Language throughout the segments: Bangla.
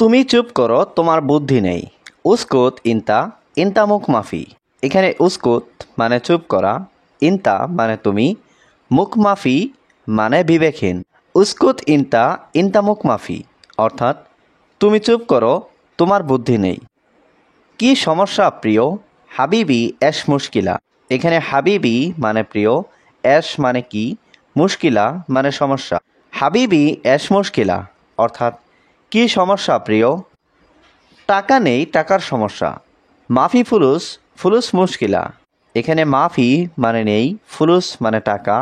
তুমি চুপ করো, তোমার বুদ্ধি নেই। উস্কুত ইনতা, ইনতা মুখ মাফি। এখানে উস্কুত মানে চুপ করা, ইনতা মানে তুমি, মুখ মাফি মানে বিবেকহীন। উস্কুত ইনতা, ইনতা মুখ মাফি অর্থাৎ তুমি চুপ করো, তোমার বুদ্ধি নেই। কি সমস্যা প্রিয়? হাবিবি এশ মুশকিলা। এখানে হাবিবি মানে প্রিয়, এশ মানে কি, মুশকিলা মানে সমস্যা। হাবিবি এশ মুশকিলা অর্থাৎ কি সমস্যা প্রিয়? টাকা নেই, টাকার সমস্যা। মাফি ফুলুস, ফুলুস মুশকিলা। এখানে মাফি মানে নেই, ফুলুস মানে টাকা,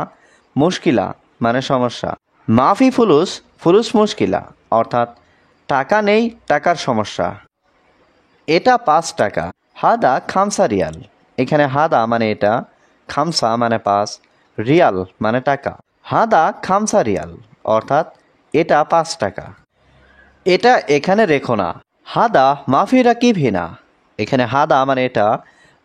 মুশকিলা মানে সমস্যা। মাফি ফুলুস, ফুলুস মুশকিলা অর্থাৎ টাকা নেই, টাকার সমস্যা। এটা 5 টাকা। হাদা খামসা রিয়াল। এখানে হাদা মানে এটা, খামসা মানে 5, রিয়াল মানে টাকা। হাদা খামসা রিয়াল অর্থাৎ এটা 5 টাকা। এটা এখানে রেখো না। হাদা মাফি রাকিব হিনা। এখানে হাদা মানে এটা,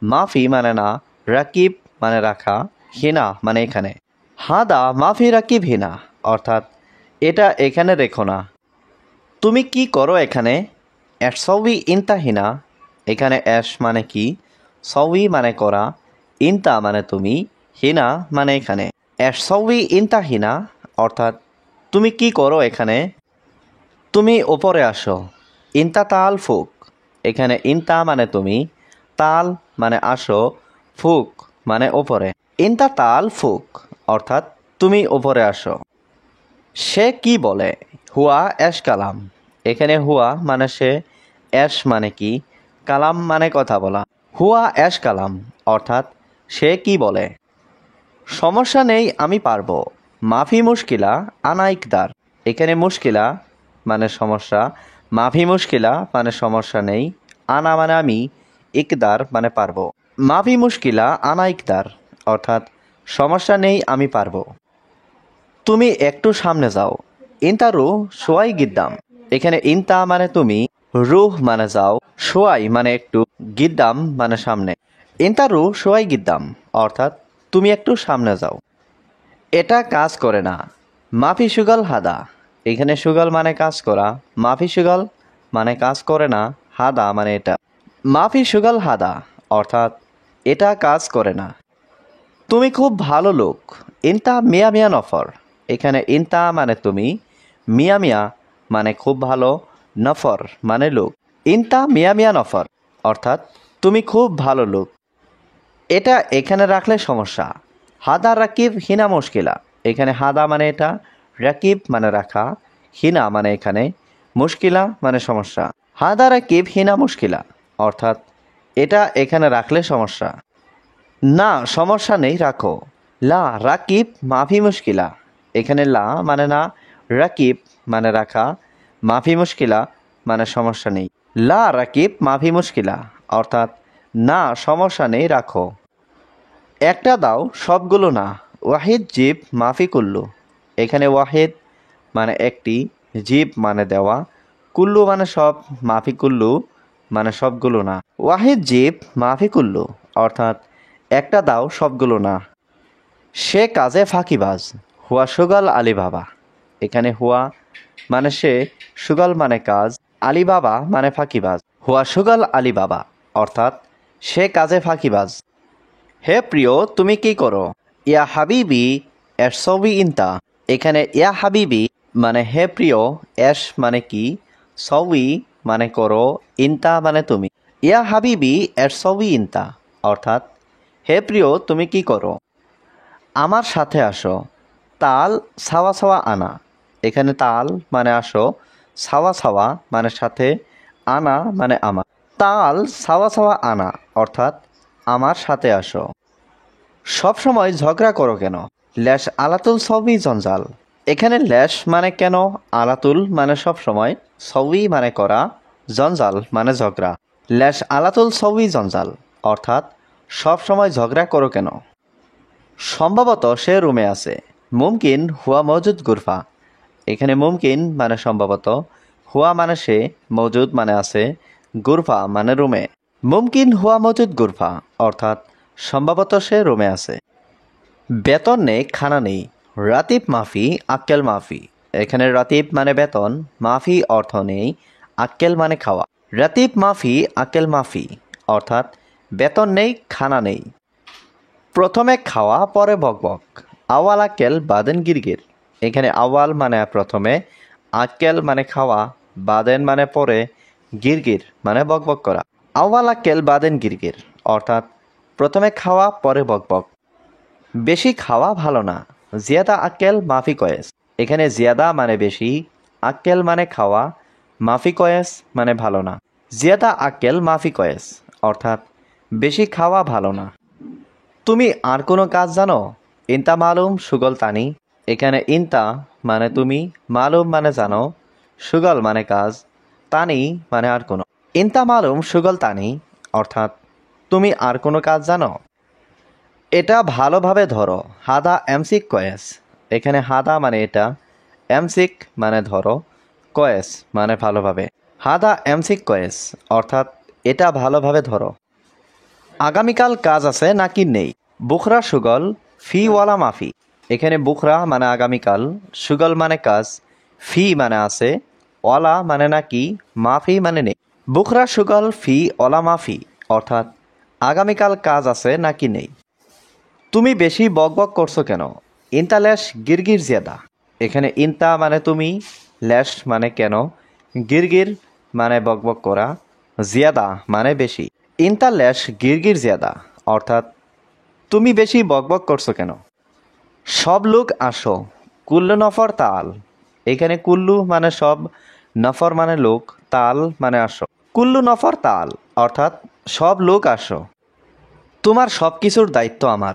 মাফি মানে না, রাকিব মানে রাখা, হিনা মানে এখানে। হাদা মাফি রাকিব হিনা অর্থাৎ এটা এখানে রেখো না। তুমি কি করো এখানে? এস সউই ইনতা হিনা। এখানে এস মানে কি, সউই মানে করা, ইনতা মানে তুমি, হিনা মানে এখানে। এস সউই ইনতা হিনা অর্থাৎ তুমি কি করো এখানে? তুমি ওপরে আসো। ইনতা তাল ফুক। এখানে ইনতা মানে তুমি, তাল মানে আসো, ফুক মানে ওপরে। ইনতা তাল ফুক অর্থাৎ তুমি ওপরে আসো। সে কি বলে? হুয়া এশ কালাম। এখানে হুয়া মানে সে, এশ মানে কি, কালাম মানে কথা বলা। হুয়া এশ কালাম অর্থাৎ সে কি বলে। সমস্যা নেই, আমি পারবো। মাফি মুশকিলা আনা ইকদার। এখানে মুশকিলা মানে সমস্যা, মাফি মুশকিলা মানে সমস্যা নেই, আনা মানে আমি, ইকদার মানে পারবো। মাফি মুশকিলা আনা ইকদার অর্থাৎ সমস্যা নেই, আমি পারবো। তুমি একটু সামনে যাও। ইনতা রু সোয়াই গিদ্দাম। এখানে ইনতা মানে তুমি, রুহ মানে যাও, সোয়াই মানে একটু, গিদ্দাম মানে সামনে। ইনতা রু সোয়াই গিদ্দাম অর্থাৎ তুমি একটু সামনে যাও। এটা কাজ করে না। মাফি সুগল হাদা। এখানে সুগল মানে কাজ করা, মাফি সুগল মানে কাজ করে না, হাদা মানে এটা। মাফি সুগল হাদা অর্থাৎ এটা কাজ করে না। তুমি খুব ভালো লোক। ইনতা মিয়া মিয়া নফর। এখানে ইনতা মানে তুমি, মিয়া মিয়া মানে খুব ভালো, নফর মানে লোক। ইনতা মিয়া মিয়া নফর অর্থাৎ তুমি খুব ভালো লোক। এটা এখানে রাখলে সমস্যা। হাদা রাকিব হিনা মুশকিলা। এখানে হাদা মানে এটা, রাকিব মানে রাখা, হিনা মানে এখানে, মুশকিলা মানে সমস্যা। হাদা রাকিব হিনা মুশকিলা অর্থাৎ এটা এখানে রাখলে সমস্যা। না সমস্যা নেই, রাখো। লা রাকিব মাফি মুশকিলা। এখানে লা মানে না, রাকিব মানে রাখা, মাফি মুশকিলা মানে সমস্যা নেই। লা রাকিব মাফি মুশকিলা অর্থাৎ না সমস্যা নেই, রাখো। একটা দাও, সবগুলো না। ওয়াহিদ জিব মাফি কুল্লু। এখানে ওয়াহিদ মানে একটি, জিব মানে দেওয়া, কুল্লু মানে সব, মাফি কুল্লু মানে সবগুলো না। ওয়াহিদ জিব মাফি কুল্লু অর্থাৎ একটা দাও, সবগুলো না। সে কাজে ফাঁকিবাজ। হুয়া সুগল আলী বাবা। এখানে হুয়া মানে সে, সুগল মানে কাজ, আলী বাবা মানে ফাঁকিবাজ। হুয়া সুগল আলী বাবা অর্থাৎ সে কাজে ফাঁকিবাজ। হে প্রিয়, তুমি কি করো? ইয়া হাবিবি এস সবি ইনতা। এখানে ইয়া হাবিবি মানে হে প্রিয়, এস মানে কি, সবি মানে করো, ইনতা মানে তুমি। ইয়া হাবিবি এস সবি ইনতা অর্থাৎ হে প্রিয়, তুমি কি করো? আমার সাথে আসো। তাল সাওয়া সাওয়া আনা। এখানে তাল মানে আসো, সাওয়া সাওয়া মানে সাথে, আনা মানে আমার। তাল সাওয়া সাওয়া আনা অর্থাৎ আমার সাথে আসো। সব সময় ঝগড়া করো কেন? ল্যাশ আলাতুল সবই জঞ্জাল। এখানে ল্যাশ মানে কেন, আলাতুল মানে সব সময়, সবই মানে করা, জঞ্জাল মানে ঝগড়া। ল্যাশ আলাতুল সবই জঞ্জাল অর্থাৎ সব সময় ঝগড়া করো কেন? সম্ভবত সে রুমে আছে। মুমকিন হুয়া মজুদ গুরফা। এখানে মুমকিন মানে সম্ভবত, হুয়া মানে সে, মজুদ মানে আছে, গুরফা মানে রুমে। মুমকিন হুয়া মজুদ গুরফা অর্থাৎ সম্ভবত সে রুমে আছে। বেতন নেই, খানা নেই। রাতিব মাফি আক্কেল মাফি। এখানে রাতিব মানে বেতন, মাফি অর্থ নেই, আক্কেল মানে খাওয়া। রাতিব মাফি আক্কেল মাফি অর্থাৎ বেতন নেই, খানা নেই। প্রথমে খাওয়া পরে বকবক। আওয়াল আক্কেল বাদেন গিরগির। এখানে আওয়াল মানে প্রথমে, আক্কেল মানে খাওয়া, বাদেন মানে পরে, গিরগির মানে বকবক করা। আওয়াল আক্কেল বাদেন গিরগির অর্থাৎ প্রথমে খাওয়া পরে বকবক। বেশি খাওয়া ভালো না। জিয়াদা আক্কেল মাফি কয়েস। এখানে জিয়াদা মানে বেশি, আক্কেল মানে খাওয়া, মাফি কয়েস মানে ভালো না। জিয়াদা আক্কেল মাফি কয়েস অর্থাৎ বেশি খাওয়া ভালো না। তুমি আর কোনো কাজ জানো? ইনতা মালুম সুগল তানি। এখানে ইনতা মানে তুমি, মালুম মানে জানো, সুগল মানে কাজ, তানি মানে আর কোনো। ইনতা মালুম সুগল তানি অর্থাৎ তুমি আর কোনো কাজ জানো? এটা ভালোভাবে ধরো। হাদা এমসিক কয়েস। এখানে হাদা মানে এটা, এমসিক মানে ধরো, কয়েস মানে ভালোভাবে। হাদা এমসিক কয়েস অর্থাৎ এটা ভালোভাবে ধরো। আগামীকাল কাজ আছে নাকি নেই? বুখরা সুগল ফি ওয়ালা মাফি। এখানে বুখরা মানে আগামীকাল, সুগল মানে কাজ, ফি মানে আছে, ওয়ালা মানে নাকি, মাফি মানে নেই। বুখরা সুগল ফি ওলা মাফি অর্থাৎ আগামীকাল কাজ আছে নাকি নেই। তুমি বেশি বকবক করছো কেন? ইনতা লেশ গিরগির জিয়াদা। এখানে ইনতা মানে তুমি, লেশ মানে কেন, গিরগির মানে বকবক করা, জিয়াদা মানে বেশি। ইনতা লেশ গিরগির জিয়াদা অর্থাৎ তুমি বেশি বকবক করছো কেন? সব লোক আসো। কুল্লু নফর তাল। এখানে কুল্লু মানে সব, নফর মানে লোক, তাল মানে আসো। কুল্লু নফর তাল অর্থাৎ সব লোক আসো। তোমার সব কিছুর দায়িত্ব আমার।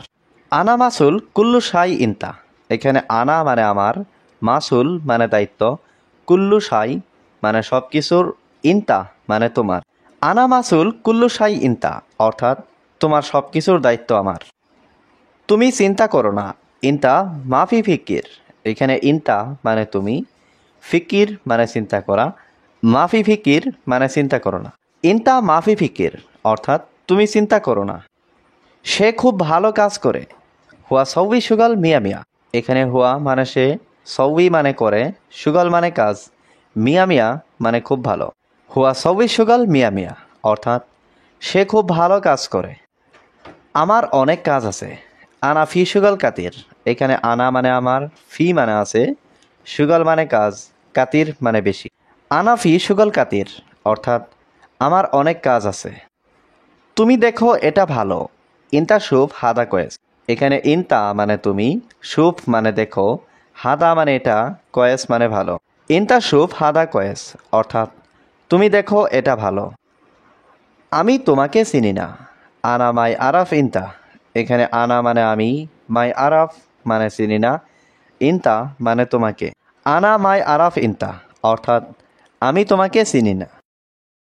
আনা মাসুল কুল্লু সাই ইনতা। এখানে আনা মানে আমার, মাসুল মানে দায়িত্ব, কুল্লু সাই মানে সব কিছুর, ইনতা মানে তোমার। আনা মাসুল কুল্লু সাই ইনতা অর্থাৎ তোমার সব কিছুর দায়িত্ব আমার। তুমি চিন্তা করো না। ইনতা মাফি ফিকির। এখানে ইনতা মানে তুমি, ফিকির মানে চিন্তা করা, মাফি ফিকির মানে চিন্তা করো না। ইনতা মাফি ফিকির অর্থাৎ তুমি চিন্তা করো না। সে খুব ভালো কাজ করে। হুয়া সৌবি সুগল মিয়া মিয়া। এখানে হুয়া মানে সে, সৌবি মানে করে, সুগল মানে কাজ, মিয়া মিয়া মানে খুব ভালো। হুয়া সৌবি সুগল মিয়া মিয়া অর্থাৎ সে খুব ভালো কাজ করে। আমার অনেক কাজ আছে। আনা ফি সুগল কাতির। এখানে আনা মানে আমার, ফি মানে আছে, সুগল মানে কাজ, কাতির মানে বেশি। আনা ফি সুগল কাতির অর্থাৎ আমার অনেক কাজ আছে। তুমি দেখো এটা ভালো। ইনতা শুভ হাদা কয়েস। এখানে ইনতা মানে তুমি, শুভ মানে দেখো, হাদা মানে এটা, কয়েস মানে ভালো। ইনতা শুভ হাদা কয়েস অর্থাৎ তুমি দেখো এটা ভালো। আমি তোমাকে চিনি না। আনা মাই আরাফ ইনতা। এখানে আনা মানে আমি, মাই আরাফ মানে চিনি না, ইনতা মানে তোমাকে। আনা মাই আরাফ ইনতা অর্থাৎ আমি তোমাকে চিনি না।